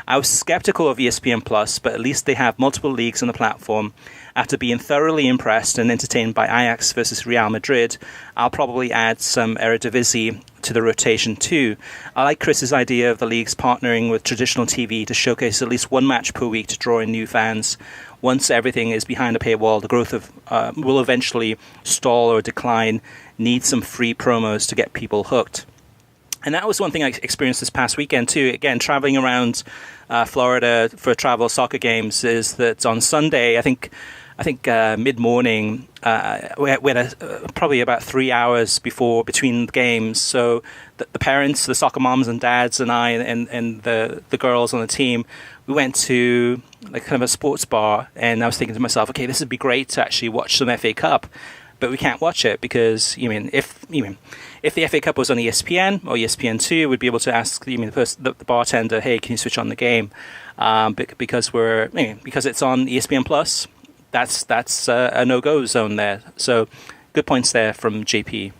I was skeptical of ESPN Plus, but at least they have multiple leagues on the platform. After being thoroughly impressed and entertained by Ajax versus Real Madrid, I'll probably add some Eredivisie to the rotation too. I like Chris's idea of the leagues partnering with traditional TV to showcase at least 1 match per week to draw in new fans. Once everything is behind a paywall, the growth of will eventually stall or decline. Need some free promos to get people hooked. And that was one thing I experienced this past weekend too. Again, traveling around Florida for travel soccer games, is that on Sunday, I think mid-morning, we had probably about 3 hours between the games. So the parents, the soccer moms and dads, and I, and the girls on the team, we went to like kind of a sports bar, and I was thinking to myself, okay, this would be great to actually watch some FA Cup, but we can't watch it because if the FA Cup was on ESPN or ESPN2, we'd be able to ask the bartender, hey, can you switch on the game? Because it's on ESPN Plus. That's a no-go zone there. So good points there from JP.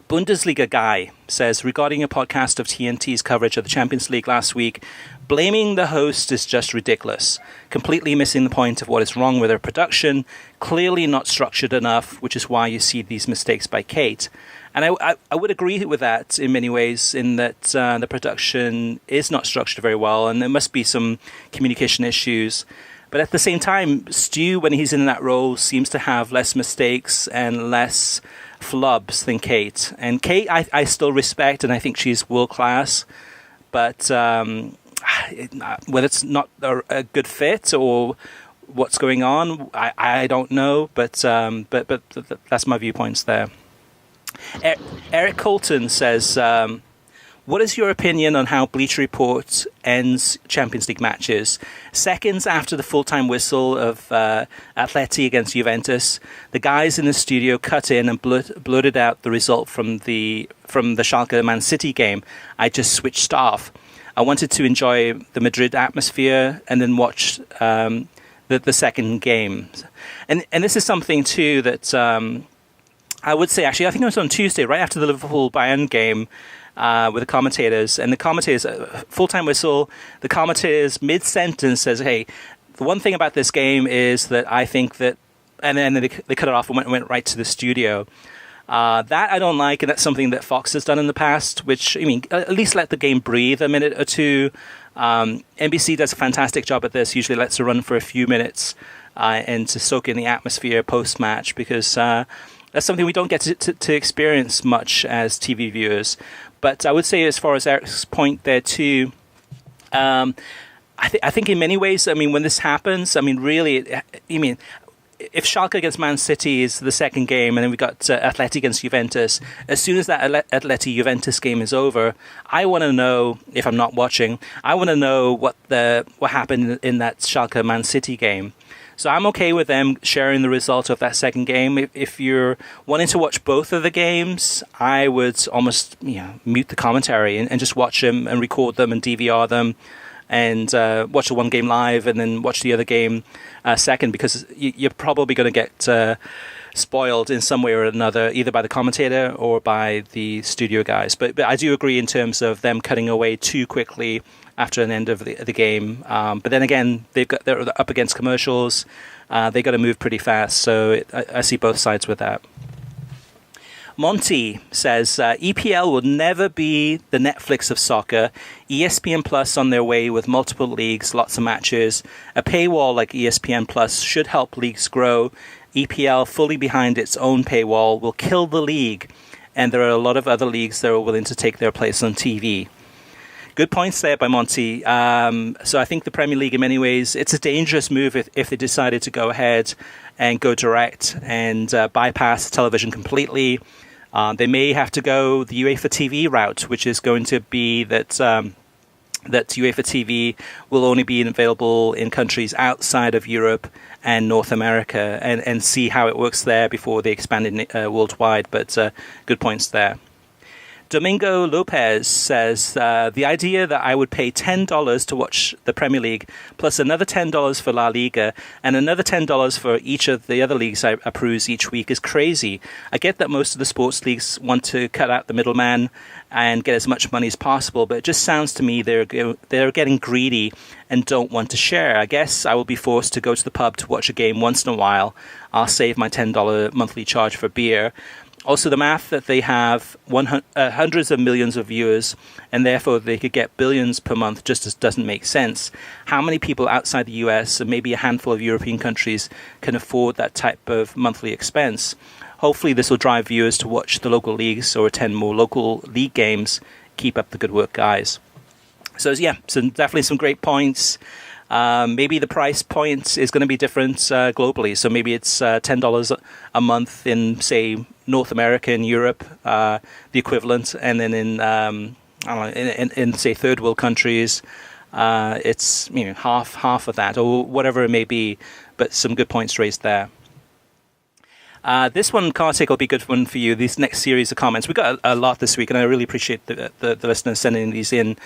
Bundesliga Guy says, regarding a podcast of TNT's coverage of the Champions League last week, blaming the host is just ridiculous. Completely missing the point of what is wrong with their production, clearly not structured enough, which is why you see these mistakes by Kate. And I would agree with that in many ways, in that the production is not structured very well, and there must be some communication issues. But at the same time, Stu, when he's in that role, seems to have less mistakes and less flubs than Kate. And Kate, I still respect, and I think she's world-class. But whether it's not a good fit or what's going on, I don't know. But that's my viewpoints there. Eric Colton says, what is your opinion on how Bleacher Report ends Champions League matches? Seconds after the full-time whistle of Atleti against Juventus, the guys in the studio cut in and blurted out the result from the Schalke Man City game. I just switched off. I wanted to enjoy the Madrid atmosphere and then watch the second game. And this is something too that I would say, actually, I think it was on Tuesday, right after the Liverpool-Bayern game, with the commentators, and the commentators, full-time whistle, the commentators mid-sentence says, hey, the one thing about this game is that I think that, and then they cut it off and went right to the studio. That I don't like, and that's something that Fox has done in the past, which, at least let the game breathe a minute or two. NBC does a fantastic job at this, usually lets it run for a few minutes and to soak in the atmosphere post-match, because that's something we don't get to experience much as TV viewers. But I would say, as far as Eric's point there too, I think in many ways, when this happens, really, if Schalke against Man City is the second game, and then we got Atleti against Juventus, as soon as that Atleti-Juventus game is over, I want to know, if I'm not watching, I want to know what happened in that Schalke Man City game. So I'm okay with them sharing the result of that second game. If you're wanting to watch both of the games, I would almost mute the commentary and just watch them and record them and DVR them and watch the one game live and then watch the other game second, because you're probably going to get spoiled in some way or another, either by the commentator or by the studio guys. But I do agree in terms of them cutting away too quickly after an end of the game. But then again, they're up against commercials. They got to move pretty fast. So I see both sides with that. Monty says, EPL will never be the Netflix of soccer. ESPN Plus on their way with multiple leagues, lots of matches. A paywall like ESPN Plus should help leagues grow. EPL fully behind its own paywall will kill the league. And there are a lot of other leagues that are willing to take their place on TV. Good points there by Monty. So I think the Premier League, in many ways, it's a dangerous move if they decided to go ahead and go direct and bypass television completely. They may have to go the UEFA TV route, which is going to be that UEFA TV will only be available in countries outside of Europe and North America, and see how it works there before they expand it worldwide. But good points there. Domingo Lopez says, the idea that I would pay $10 to watch the Premier League, plus another $10 for La Liga, and another $10 for each of the other leagues I peruse each week is crazy. I get that most of the sports leagues want to cut out the middleman and get as much money as possible, but it just sounds to me they're getting greedy and don't want to share. I guess I will be forced to go to the pub to watch a game once in a while. I'll save my $10 monthly charge for beer. Also, the math that they have hundreds of millions of viewers, and therefore they could get billions per month, just doesn't make sense. How many people outside the US and maybe a handful of European countries can afford that type of monthly expense? Hopefully this will drive viewers to watch the local leagues or attend more local league games. Keep up the good work, guys. So yeah, so definitely some great points. Maybe the price point is going to be different globally. So maybe it's $10 a month in, say, North America and Europe, the equivalent, and then in I don't know, in say third world countries, it's half of that or whatever it may be. But some good points raised there. This one, Kartik, will be a good one for you. This next series of comments. We got a lot this week, and I really appreciate the listeners sending these in.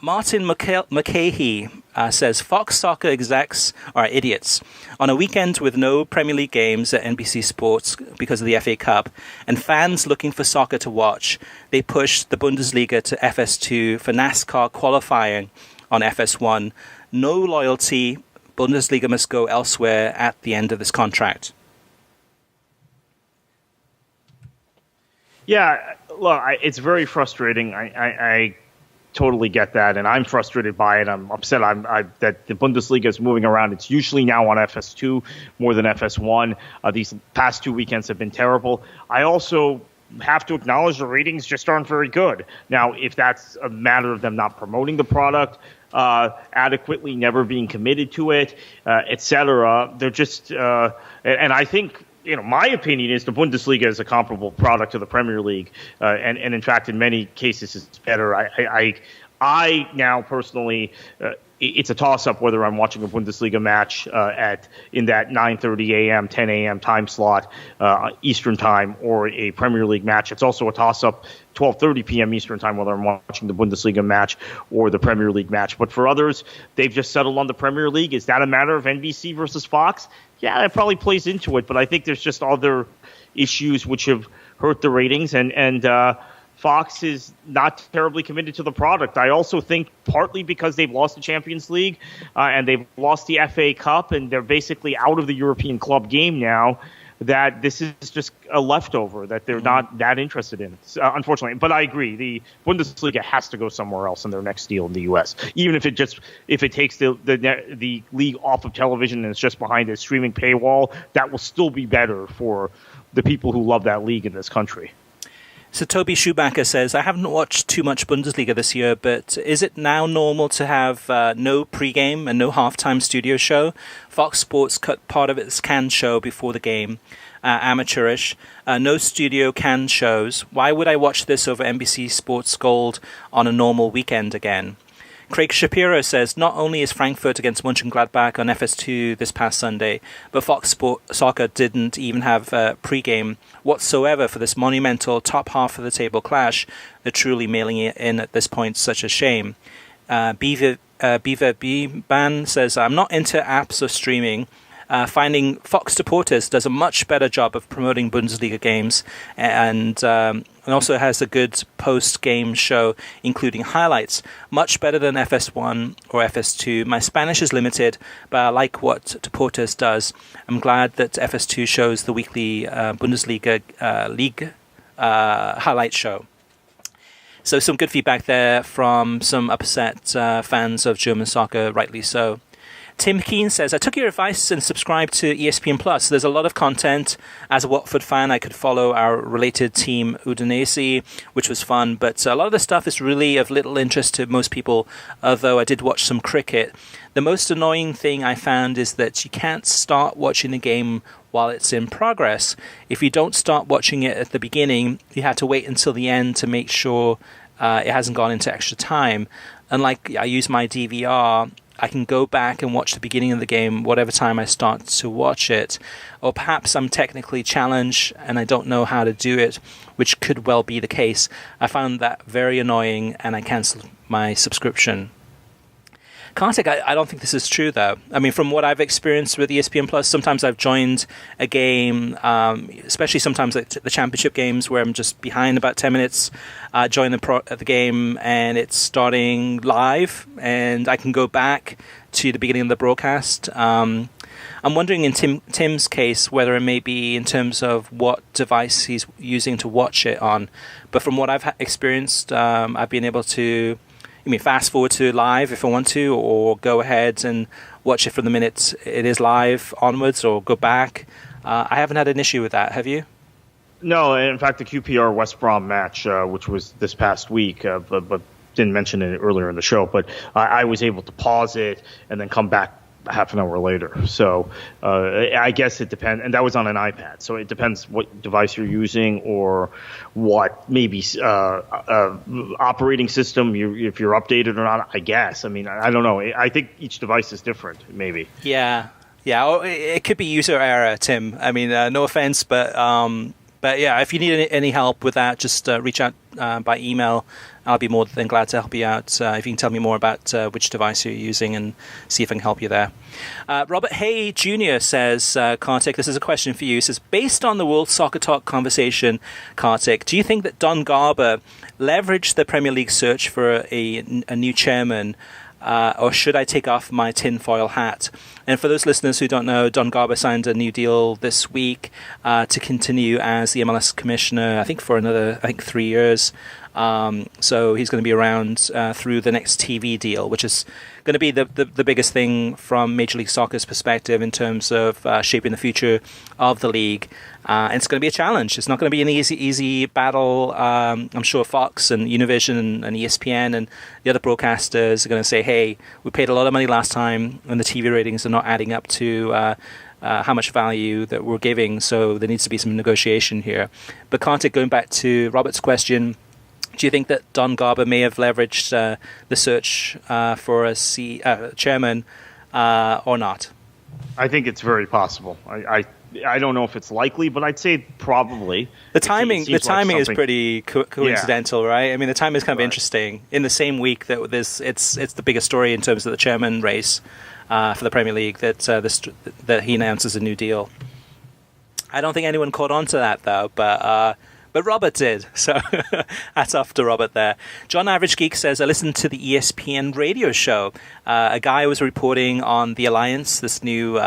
Martin McCahey says, Fox Soccer execs are idiots. On a weekend with no Premier League games at NBC Sports because of the FA Cup, and fans looking for soccer to watch, they pushed the Bundesliga to FS2 for NASCAR qualifying on FS1. No loyalty. Bundesliga must go elsewhere at the end of this contract. Yeah, look, it's very frustrating. I totally get that, and I'm frustrated by it. I'm upset that the Bundesliga is moving around. It's usually now on FS2 more than FS1. These past 2 weekends have been terrible. I also have to acknowledge the ratings just aren't very good. Now, if that's a matter of them not promoting the product adequately, never being committed to it, etc., they're just and I think, my opinion is the Bundesliga is a comparable product to the Premier League, and in fact, in many cases, it's better. I now personally, it's a toss-up whether I'm watching a Bundesliga match in that 9:30 a.m., 10 a.m. time slot Eastern time, or a Premier League match. It's also a toss-up 12:30 p.m. Eastern time whether I'm watching the Bundesliga match or the Premier League match. But for others, they've just settled on the Premier League. Is that a matter of NBC versus Fox? Yeah, that probably plays into it, but I think there's just other issues which have hurt the ratings, and Fox is not terribly committed to the product. I also think partly because they've lost the Champions League and they've lost the FA Cup, and they're basically out of the European club game now, that this is just a leftover that they're not that interested in, unfortunately. But I agree, the Bundesliga has to go somewhere else in their next deal in the U.S. Even if it takes the league off of television and it's just behind a streaming paywall, that will still be better for the people who love that league in this country. So Toby Schubacher says, I haven't watched too much Bundesliga this year, but is it now normal to have no pregame and no halftime studio show? Fox Sports cut part of its canned show before the game, amateurish. No studio canned shows. Why would I watch this over NBC Sports Gold on a normal weekend again? Craig Shapiro says, not only is Frankfurt against Mönchengladbach on FS2 this past Sunday, but Fox Soccer didn't even have pre-game whatsoever for this monumental top half of the table clash. They're truly mailing it in at this point, such a shame. Beaver B-Ban says, I'm not into apps or streaming. Finding Fox Deportes does a much better job of promoting Bundesliga games and also has a good post-game show, including highlights. Much better than FS1 or FS2. My Spanish is limited, but I like what Deportes does. I'm glad that FS2 shows the weekly Bundesliga league highlight show. So some good feedback there from some upset fans of German soccer, rightly so. Tim Keane says, I took your advice and subscribed to ESPN Plus. There's a lot of content. As a Watford fan, I could follow our related team Udinese, which was fun. But a lot of the stuff is really of little interest to most people, although I did watch some cricket. The most annoying thing I found is that you can't start watching the game while it's in progress. If you don't start watching it at the beginning, you have to wait until the end to make sure it hasn't gone into extra time. Unlike I use my DVR, I can go back and watch the beginning of the game whatever time I start to watch it. Or perhaps I'm technically challenged and I don't know how to do it, which could well be the case. I found that very annoying and I cancelled my subscription. Kartik, I don't think this is true, though. I mean, from what I've experienced with ESPN Plus, sometimes I've joined a game, especially sometimes the championship games where I'm just behind about 10 minutes, join the game and it's starting live and I can go back to the beginning of the broadcast. I'm wondering in Tim's case whether it may be in terms of what device he's using to watch it on. But from what I've experienced, I've been able to fast forward to live if I want to, or go ahead and watch it from the minute it is live onwards, or go back. I haven't had an issue with that. Have you? No, in fact, the QPR West Brom match, which was this past week, but didn't mention it earlier in the show, but I was able to pause it and then come back half an hour later. So I guess it depends, and that was on an iPad. So it depends what device you're using or what maybe operating system if you're updated or not. I guess. I mean, I don't know. I think each device is different. Maybe. Yeah. It could be user error, Tim. I mean, no offense, but yeah, if you need any help with that, just reach out by email. I'll be more than glad to help you out if you can tell me more about which device you're using and see if I can help you there. Robert Hay Jr. says, Kartik, this is a question for you. He says, based on the World Soccer Talk conversation, Kartik, do you think that Don Garber leveraged the Premier League search for a new chairman, or should I take off my tinfoil hat? And for those listeners who don't know, Don Garber signed a new deal this week to continue as the MLS commissioner, I think for another 3 years. So he's going to be around through the next TV deal, which is going to be the biggest thing from Major League Soccer's perspective in terms of shaping the future of the league. And it's going to be a challenge. It's not going to be an easy battle. I'm sure Fox and Univision and ESPN and the other broadcasters are going to say, hey, we paid a lot of money last time and the TV ratings are not adding up to how much value that we're giving. So there needs to be some negotiation here. But Kartik, going back to Robert's question, do you think that Don Garber may have leveraged the search for a chairman or not? I think it's very possible. I don't know if it's likely, but I'd say probably. The timing is pretty coincidental, right? I mean, the timing is kind of interesting. In the same week that it's the biggest story in terms of the chairman race for the Premier League that he announces a new deal. I don't think anyone caught on to that though, but Robert did, so hats off to Robert there. John Average Geek says, I listened to the ESPN radio show. A guy was reporting on the Alliance, this new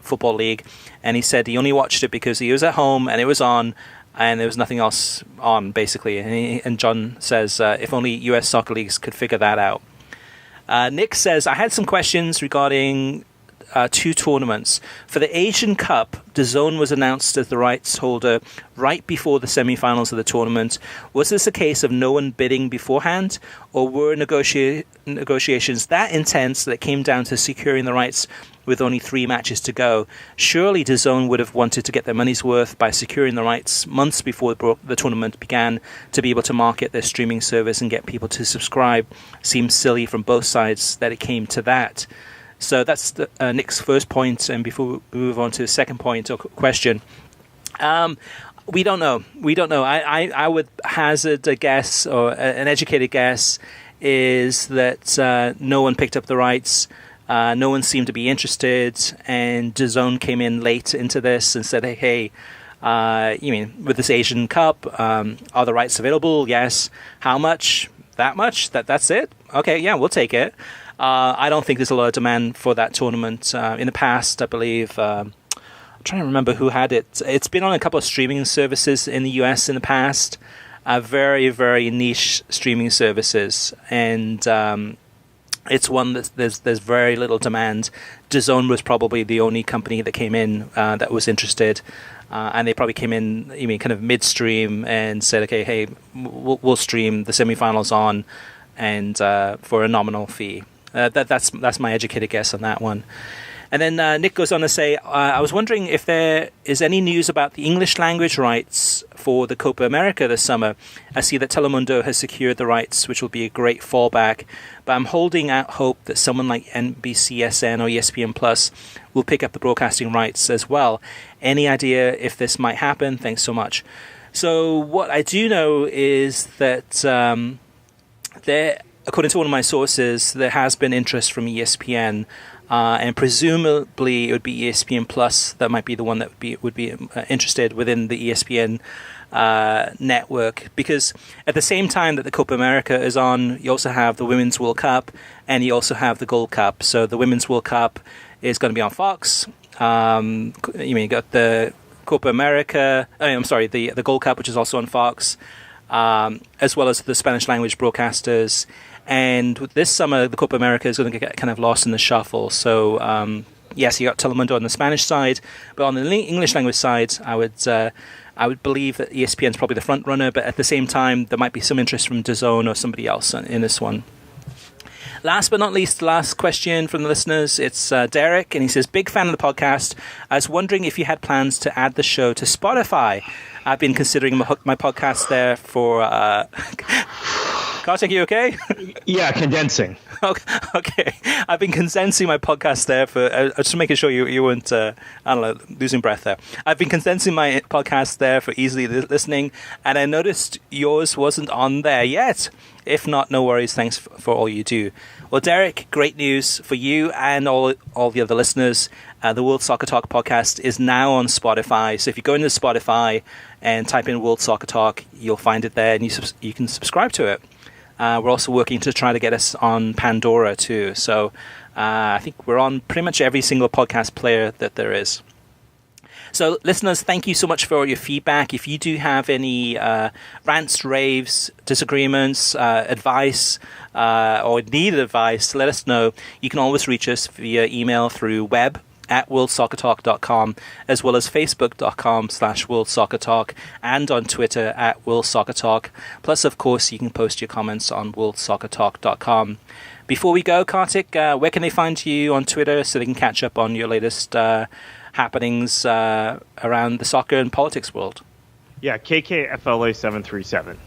football league, and he said he only watched it because he was at home and it was on, and there was nothing else on, basically. And John says, if only US soccer leagues could figure that out. Nick says, I had some questions regarding two tournaments. For the Asian Cup, DAZN was announced as the rights holder right before the semi-finals of the tournament. Was this a case of no one bidding beforehand, or were negotiations that intense that it came down to securing the rights with only 3 matches to go? Surely DAZN would have wanted to get their money's worth by securing the rights months before the tournament began to be able to market their streaming service and get people to subscribe. Seems silly from both sides that it came to that. So that's Nick's first point, and before we move on to the second point or question, we don't know. I would hazard a guess, or an educated guess. is that no one picked up the rights. No one seemed to be interested, and DAZN came in late into this and said, hey, you mean with this Asian Cup, are the rights available? Yes. How much? That much? That's it? Okay, yeah, we'll take it. I don't think there's a lot of demand for that tournament. In the past, I believe, I'm trying to remember who had it. It's been on a couple of streaming services in the US in the past, very, very niche streaming services, and it's one that there's very little demand. DAZN was probably the only company that came in that was interested, and they probably came in, kind of midstream and said, okay, hey, we'll stream the semifinals on, and for a nominal fee. That's my educated guess on that one. And then Nick goes on to say, I was wondering if there is any news about the English language rights for the Copa America this summer. I see that Telemundo has secured the rights, which will be a great fallback. But I'm holding out hope that someone like NBCSN or ESPN Plus will pick up the broadcasting rights as well. Any idea if this might happen? Thanks so much. So what I do know is that there, according to one of my sources, there has been interest from ESPN. And presumably it would be ESPN Plus that might be the one that would be interested within the ESPN network, because at the same time that the Copa America is on, you also have the Women's World Cup and you also have the Gold Cup. So the Women's World Cup is going to be on Fox. You got the Copa America. The Gold Cup, which is also on Fox, as well as the Spanish language broadcasters. And this summer, the Copa America is going to get kind of lost in the shuffle. So, yes, you got Telemundo on the Spanish side, but on the English language side, I would believe that ESPN is probably the front runner. But at the same time, there might be some interest from DAZN or somebody else in this one. Last but not least, the last question from the listeners. It's Derek, and he says, big fan of the podcast. I was wondering if you had plans to add the show to Spotify. I've been considering my podcast there for... Kartik, you okay? Yeah, condensing. Okay. I've been condensing my podcast there for... just making sure you weren't, losing breath there. I've been condensing my podcast there for easily listening, and I noticed yours wasn't on there yet. If not, no worries. Thanks for all you do. Well, Derek, great news for you and all the other listeners. The World Soccer Talk podcast is now on Spotify. So if you go into Spotify and type in World Soccer Talk, you'll find it there, and you can subscribe to it. We're also working to try to get us on Pandora too. So I think we're on pretty much every single podcast player that there is. So listeners, thank you so much for your feedback. If you do have any rants, raves, disagreements, advice, or need advice, let us know. You can always reach us via email through web at worldsoccertalk.com, as well as facebook.com/worldsoccertalk, and on Twitter at worldsoccertalk. Plus, of course, you can post your comments on worldsoccertalk.com. Before we go, Kartik, where can they find you on Twitter so they can catch up on your latest happenings around the soccer and politics world? Yeah, KKFLA737.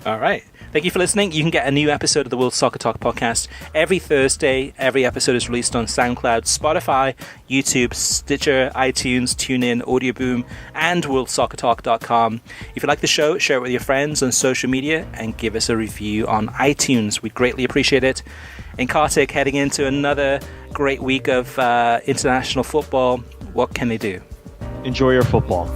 All right. Thank you for listening. You can get a new episode of the World Soccer Talk podcast every Thursday. Every episode is released on SoundCloud, Spotify, YouTube, Stitcher, iTunes, TuneIn, Audioboom, and worldsoccertalk.com. If you like the show, share it with your friends on social media and give us a review on iTunes. We'd greatly appreciate it. And Kartik, heading into another great week of international football, what can they do? Enjoy your football.